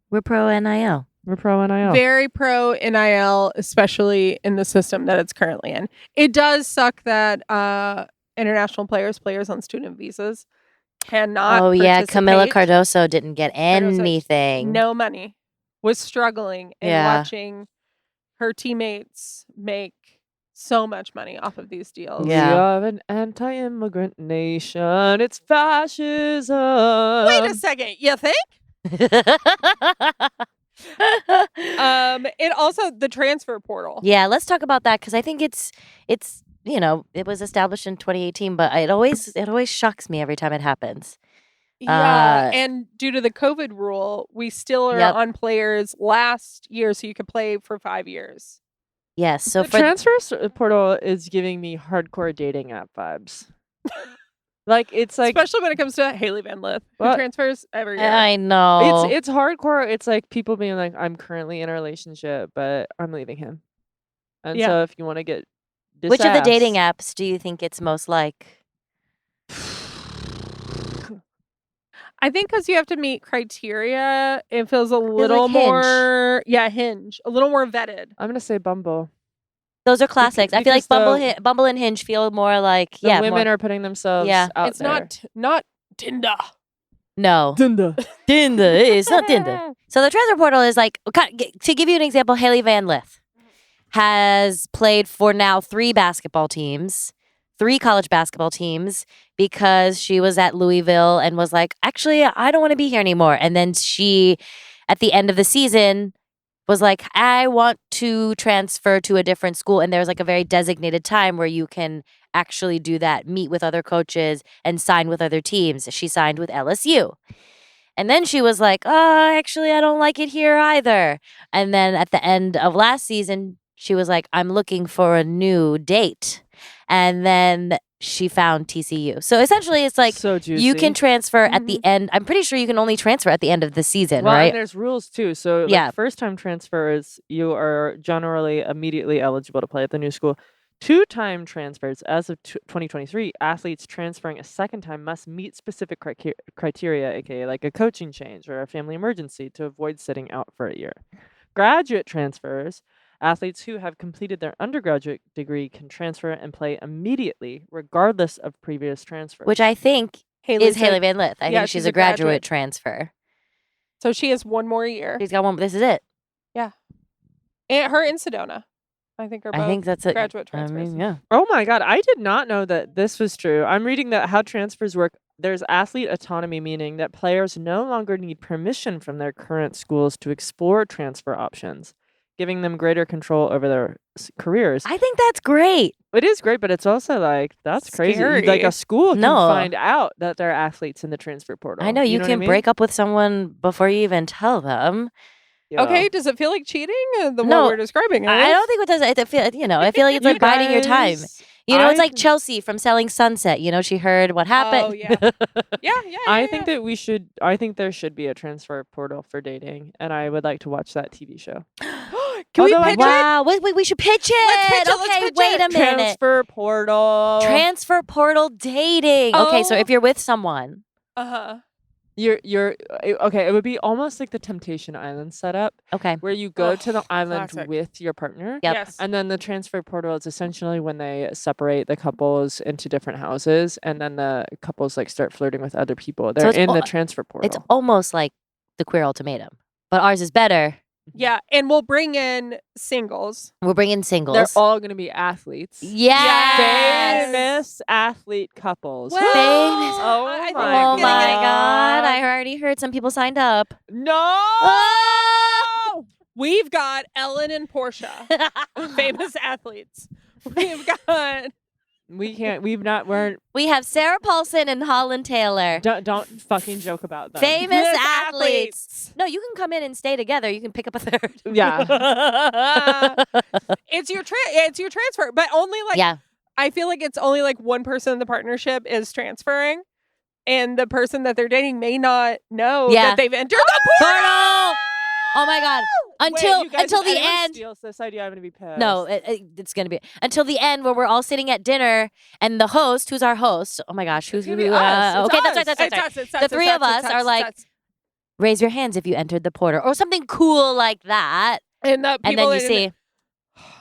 We're pro NIL. We're pro NIL. Very pro NIL, especially in the system that it's currently in. It does suck that international players on student visas cannot Camila participate. Cardoso didn't get anything. No money. Was struggling and watching her teammates make so much money off of these deals. Yeah. We are an anti-immigrant nation. It's fascism. Wait a second. You think? It also the transfer portal. Yeah, let's talk about that because I think it's it was established in 2018, but it always shocks me every time it happens. Yeah, and due to the COVID rule, we still are on players last year, so you could play for 5 years. Yes, so the transfer portal is giving me hardcore dating app vibes. Like it's like, especially when it comes to Haley Van Lith, who transfers every year. I know it's hardcore. It's like people being like, I'm currently in a relationship, but I'm leaving him. And so if you want to get which of the dating apps do you think it's most like? I think because you have to meet criteria, it feels a little more Hinge, a little more vetted. I'm gonna say Bumble. Those are classics. I feel like Bumble and Hinge feel more like women are putting themselves out it's there. Not Tinder. No. Tinder. It's not Tinder. So the transfer portal is like, to give you an example, Haley Van Lith has played for now 3 basketball teams, 3 college basketball teams, because she was at Louisville and was like, actually, I don't want to be here anymore. And then she, at the end of the season, was like, I want to transfer to a different school. And there's like a very designated time where you can actually do that, meet with other coaches and sign with other teams. She signed with LSU. And then she was like, oh, actually, I don't like it here either. And then at the end of last season, she was like, I'm looking for a new date. And then she found TCU. So essentially, it's like you can transfer at the end. I'm pretty sure you can only transfer at the end of the season, right? And there's rules too. So first-time transfers, you are generally immediately eligible to play at the new school. 2-time transfers, as of 2023, athletes transferring a second time must meet specific criteria, aka like a coaching change or a family emergency, to avoid sitting out for a year. Graduate transfers, athletes who have completed their undergraduate degree can transfer and play immediately, regardless of previous transfer. Which I think is Haley Van Lith. I think she's a graduate transfer. So she has 1 more year. She's got 1. This is it. Yeah. And her in Sedona. I think that's it. Graduate transfers. Oh my God. I did not know that this was true. I'm reading that how transfers work. There's athlete autonomy, meaning that players no longer need permission from their current schools to explore transfer options, giving them greater control over their careers. I think that's great. It is great, but it's also like, that's crazy. Like a school can find out that they're athletes in the transfer portal. I know. You can break up with someone before you even tell them. Yeah. Okay, does it feel like cheating? The way we're describing it. I don't think it does. I feel like it's like biding your time. It's like Chelsea from Selling Sunset. She heard what happened. Oh, yeah. I think that I think there should be a transfer portal for dating, and I would like to watch that TV show. Can we pitch it? Wow, we should pitch it. Let's pitch wait a minute. Transfer portal. Transfer portal dating. Okay, so if you're with someone. You're okay. It would be almost like the Temptation Island setup. Okay. Where you go to the island with your partner. Yep. Yes. And then the transfer portal is essentially when they separate the couples into different houses, and then the couples like start flirting with other people. They're in the transfer portal. It's almost like the Queer Ultimatum, but ours is better Yeah, and we'll bring in singles. We'll bring in singles. They're all going to be athletes. Yes. Famous athlete couples. Famous. Oh Oh my God. I already heard some people signed up. No. Oh! We've got Ellen and Portia, famous athletes. We've got. We have Sarah Paulson and Holland Taylor. Don't fucking joke about them. Famous athletes. No, you can come in and stay together. You can pick up a third. Yeah. It's your transfer, but only I feel like it's only like one person in the partnership is transferring, and the person that they're dating may not know that they've entered the portal. Oh my God. Until the end. Steals this idea, I'm going to be pissed. No, it's going to be until the end where we're all sitting at dinner and the host, who's our host? Oh my gosh, who's okay? That's right. The three of us are like, raise your hands if you entered the portal or something cool like that. And then you see,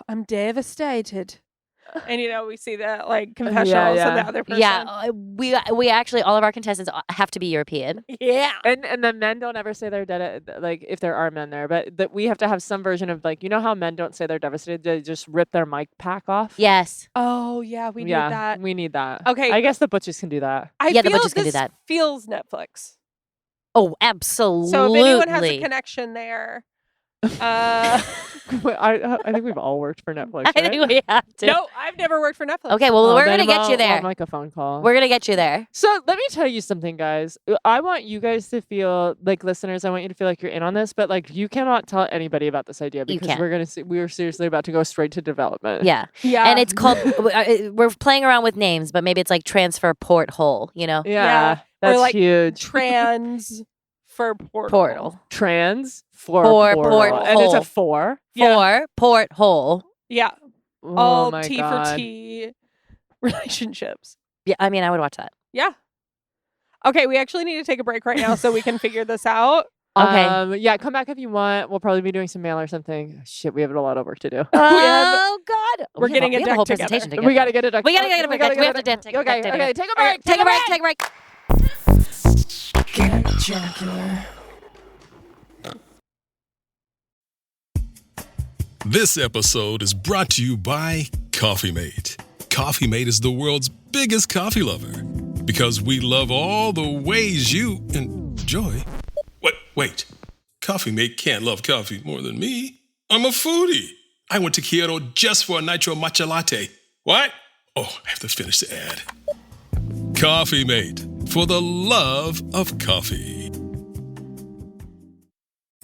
I'm devastated. And we see that like confessionals of the other person. Yeah, we actually all of our contestants have to be European. Yeah, and the men don't ever say they're like if there are men there, but that we have to have some version of like how men don't say they're devastated, they just rip their mic pack off. Yes. Oh yeah, we need that. We need that. Okay, I guess the butches can do that. The butches can do that. Feels Netflix. Oh, absolutely. So if anyone has a connection there. I think we've all worked for Netflix, right? I think we have to. No, I've never worked for Netflix. Okay, well, we're going to get you there. I'll make a phone call. We're going to get you there. So let me tell you something, guys. I want you guys to feel like listeners. I want you to feel like you're in on this, but like you cannot tell anybody about this idea because we're seriously about to go straight to development. Yeah. And it's called, we're playing around with names, but maybe it's like transfer porthole, Yeah. That's or like huge. Trans for portal. Trans for porthole. And it's a 4. For porthole. Yeah. Oh all my T God. for T relationships. Yeah, I mean, I would watch that. Yeah. Okay, we actually need to take a break right now so we can figure this out. Okay. Yeah, come back if you want. We'll probably be doing some mail or something. Shit, we have a lot of work to do. Oh God. We're getting a deck whole together. presentation together. We got to get a deck. We got to get a deck. We have to take a break. Okay, take a break. Take a break. Take a break. Get jocular. This episode is brought to you by Coffee Mate. Coffee Mate is the world's biggest coffee lover because we love all the ways you enjoy. Wait. Coffee Mate can't love coffee more than me. I'm a foodie. I went to Kyoto just for a nitro matcha latte. What? Oh, I have to finish the ad. Coffee Mate, for the love of coffee.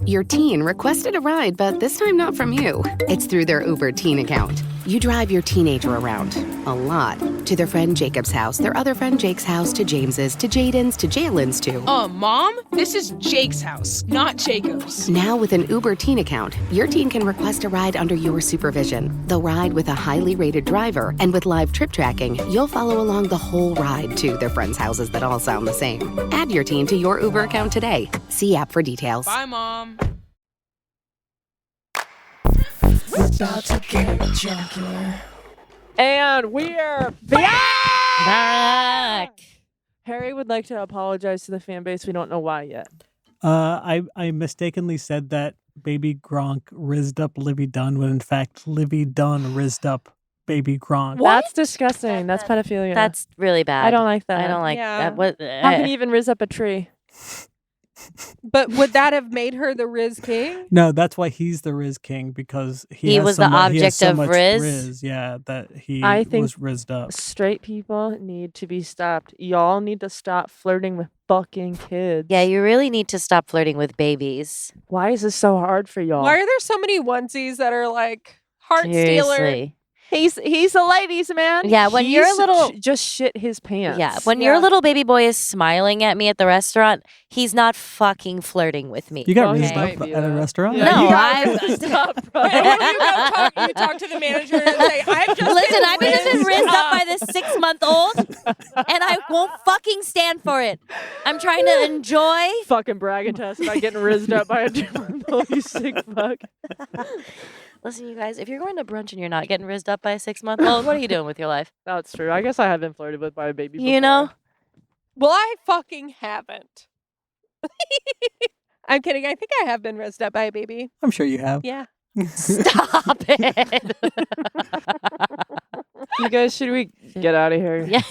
Your teen requested a ride, but this time not from you. It's through their Uber teen account. You drive your teenager around, a lot, to their friend Jacob's house, their other friend Jake's house, to James's, to Jaden's, to Jalen's, to... Mom? This is Jake's house, not Jacob's. Now with an Uber teen account, your teen can request a ride under your supervision. They'll ride with a highly rated driver, and with live trip tracking, you'll follow along the whole ride to their friends' houses that all sound the same. Add your teen to your Uber account today. See app for details. Bye, Mom. We're about to get jocular. And we're Back. Harry would like to apologize to the fan base. We don't know why yet. I mistakenly said that Baby Gronk rizzed up Livy Dunn when in fact Livy Dunn rizzed up Baby Gronk. That's disgusting. That's pedophilia. That's really bad. I don't like that. I don't like that. What? How can you even rizz up a tree? But would that have made her the Rizz King? No, that's why he's the Rizz King, because he was the object of Rizz. Rizz. Yeah, that I think was rizzed up. Straight people need to be stopped. Y'all need to stop flirting with fucking kids. Yeah, you really need to stop flirting with babies. Why is this so hard for y'all? Why are there so many onesies that are like heart stealer? Seriously. He's a ladies man. Yeah, when you're a little just shit his pants. Yeah, when your little baby boy is smiling at me at the restaurant, he's not fucking flirting with me. You got rizzed up at a restaurant? Yeah, no, I stop. You talk to the manager and say, "I've just been rizzed up by this 6-month-old, and I won't fucking stand for it. I'm trying to enjoy." Fucking bragging to us about getting rizzed up by a 2-month-old. You sick fuck. Listen, you guys, if you're going to brunch and you're not getting rizzed up by a 6-month-old, what are you doing with your life? That's true. I guess I have been flirted with by a baby before. You know? Well, I fucking haven't. I'm kidding. I think I have been rizzed up by a baby. I'm sure you have. Yeah. Stop it. You guys, should we get out of here? Yeah.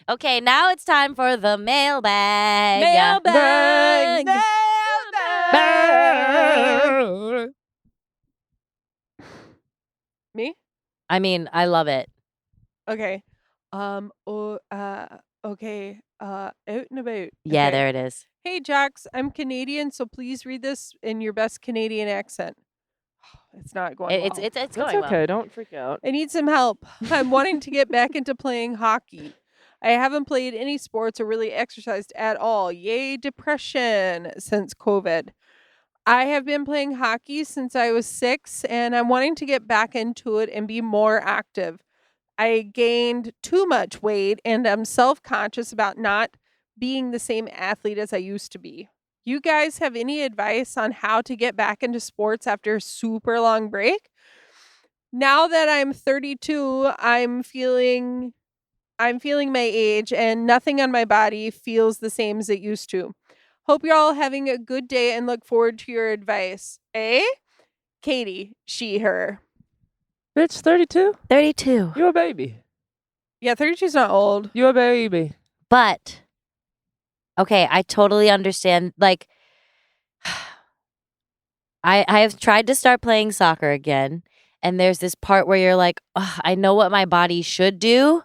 Okay, now it's time for the mailbag. Mailbag. Mailbag. Me? I mean, I love it. Okay. Okay. Out and about. Yeah, Okay. there it is. Hey, Jocks, I'm Canadian, so please read this in your best Canadian accent. It's not going well. It's It's going okay. well. Don't freak out. I need some help. I'm wanting to get back into playing hockey. I haven't played any sports or really exercised at all. Yay, depression since COVID. I have been playing hockey since I was 6, and I'm wanting to get back into it and be more active. I gained too much weight, and I'm self-conscious about not being the same athlete as I used to be. You guys have any advice on how to get back into sports after a super long break? Now that I'm 32, I'm feeling my age, and nothing on my body feels the same as it used to. Hope you're all having a good day and look forward to your advice. Eh? Katie, she, her. Bitch, 32? 32. You a baby. Yeah, 32's not old. You a baby. But, okay, I totally understand. Like, I have tried to start playing soccer again, and there's this part where you're like, I know what my body should do,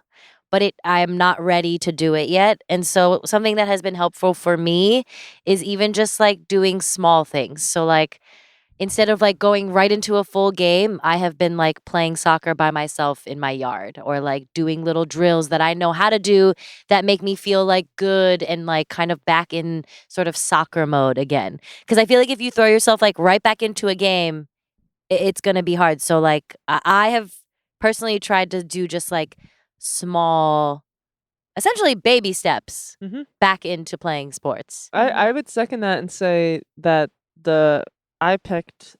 but I'm not ready to do it yet. And so something that has been helpful for me is even just like doing small things. So like instead of like going right into a full game, I have been like playing soccer by myself in my yard or like doing little drills that I know how to do that make me feel like good and like kind of back in sort of soccer mode again. Because I feel like if you throw yourself like right back into a game, it's going to be hard. So like I have personally tried to do just like small, essentially baby steps back into playing sports. I would second that and say that I picked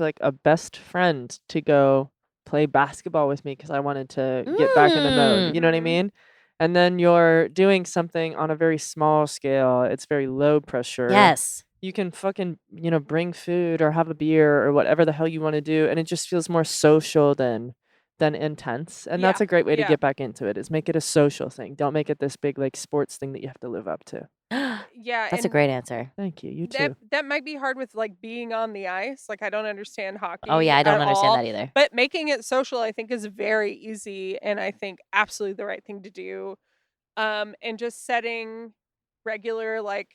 like a best friend to go play basketball with me because I wanted to get back in the mode. You know what I mean? And then you're doing something on a very small scale. It's very low pressure. Yes. You can fucking, bring food or have a beer or whatever the hell you want to do. And it just feels more social than intense. And that's a great way to get back into it, is make it a social thing. Don't make it this big like sports thing that you have to live up to. Yeah. That's a great answer. Thank you. You too. That might be hard with like being on the ice. Like I don't understand hockey. Oh yeah, I don't understand all, that either. But making it social, I think, is very easy, and I think absolutely the right thing to do. And just setting regular like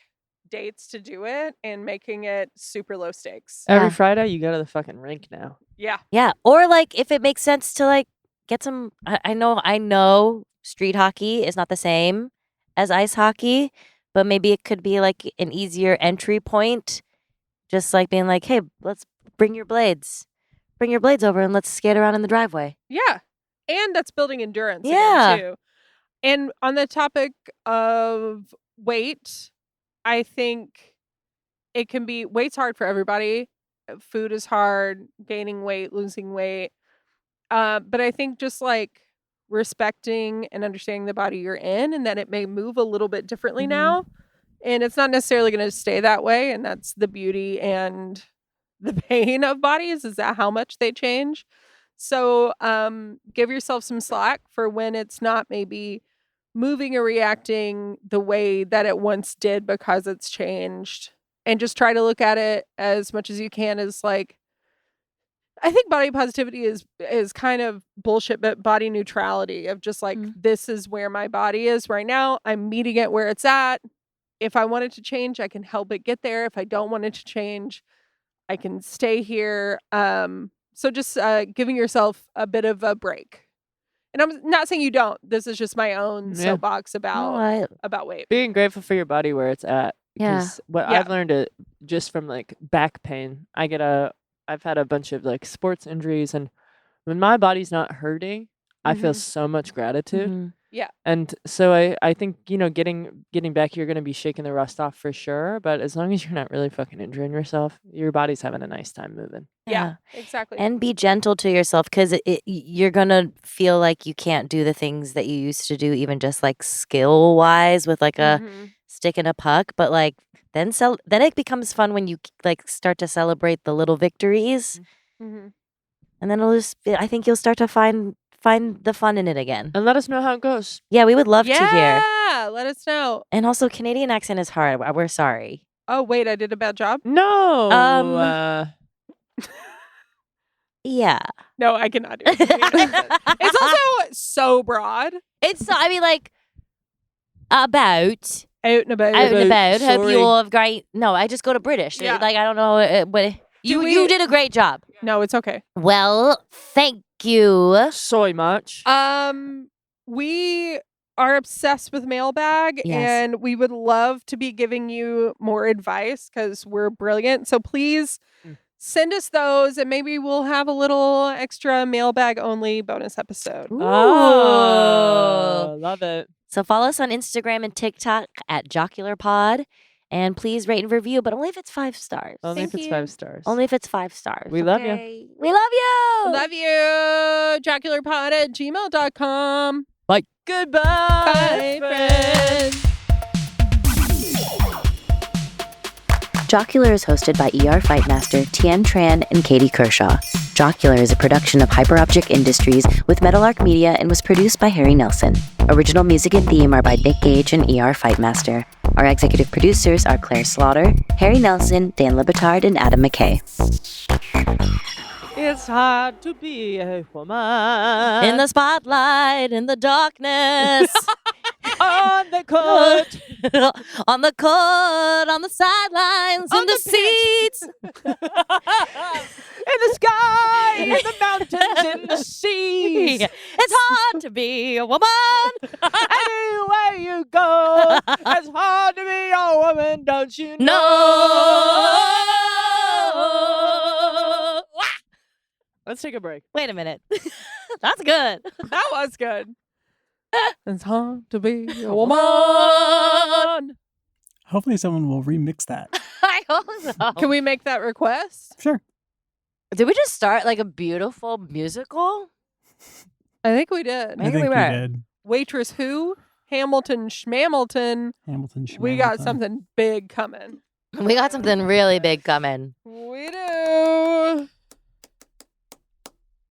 dates to do it and making it super low stakes. Every Friday you go to the fucking rink now. Yeah. Yeah. Or like if it makes sense to like get some I know street hockey is not the same as ice hockey, but maybe it could be like an easier entry point. Just like being like, hey, let's bring your blades over and let's skate around in the driveway. Yeah. And that's building endurance Yeah. again, too. And on the topic of weight, I think it can be, weight's hard for everybody. Food is hard, gaining weight, losing weight. But I think just like respecting and understanding the body you're in and that it may move a little bit differently now. And it's not necessarily going to stay that way. And that's the beauty and the pain of bodies, is that how much they change. So give yourself some slack for when it's not maybe moving or reacting the way that it once did because it's changed. And just try to look at it as much as you can as like, I think body positivity is kind of bullshit, but body neutrality of just like, this is where my body is right now. I'm meeting it where it's at. If I want it to change, I can help it get there. If I don't want it to change, I can stay here. So just giving yourself a bit of a break. And I'm not saying you don't. This is just my own soapbox about weight. Being grateful for your body where it's at. Because I've learned just from like back pain. I've had a bunch of like sports injuries, and when my body's not hurting, I feel so much gratitude. Yeah. And so I think, getting back, you're going to be shaking the rust off for sure. But as long as you're not really fucking injuring yourself, your body's having a nice time moving. Yeah, exactly. And be gentle to yourself because you're going to feel like you can't do the things that you used to do, even just like skill wise with like a stick and a puck. But like then it becomes fun when you like start to celebrate the little victories. Mm-hmm. And then I think you'll start to find the fun in it again. And let us know how it goes. Yeah, we would love to hear. Yeah, let us know. And also, Canadian accent is hard. We're sorry. Oh, wait, I did a bad job? No. Yeah. No, I cannot do it. It's also so broad. It's, I mean, like, about. Out and about. Out and about. Hope Sorry. you all have great. No, I just go to British. Yeah. Like, I don't know. But you did a great job. No, it's okay. Well, thank you. So much. We are obsessed with mailbag, Yes. and we would love to be giving you more advice because we're brilliant. So please send us those, and maybe we'll have a little extra mailbag only bonus episode. Oh, love it. So follow us on Instagram and TikTok at JocularPod. And please rate and review, but only if it's 5 stars. Only if it's 5 stars. Only if it's 5 stars. We love you. Okay? We love you. Love you. JocularPod@gmail.com. Bye. Goodbye, Bye, friends. Jocular is hosted by ER Fightmaster, Tien Tran, and Katie Kershaw. Jocular is a production of Hyperobject Industries with Meadowlark Media and was produced by Harry Nelson. Original music and theme are by Nick Gage and ER Fightmaster. Our executive producers are Claire Slaughter, Harry Nelson, Dan Libetard, and Adam McKay. It's hard to be a woman. In the spotlight, in the darkness. On the court. On the court, on the sidelines, in the seats. In the sky, in the mountains, in the seas. It's hard to be a woman. Anywhere you go, it's hard to be a woman, don't you know? No. Let's take a break. Wait a minute. That's good. That was good. It's hard to be a woman. Hopefully someone will remix that. I hope so. Can we make that request? Sure. Did we just start like a beautiful musical? I think we did. I think we did. Waitress Who? Hamilton Schmamilton. Hamilton We got Schmamilton. something big coming. We got something really big coming.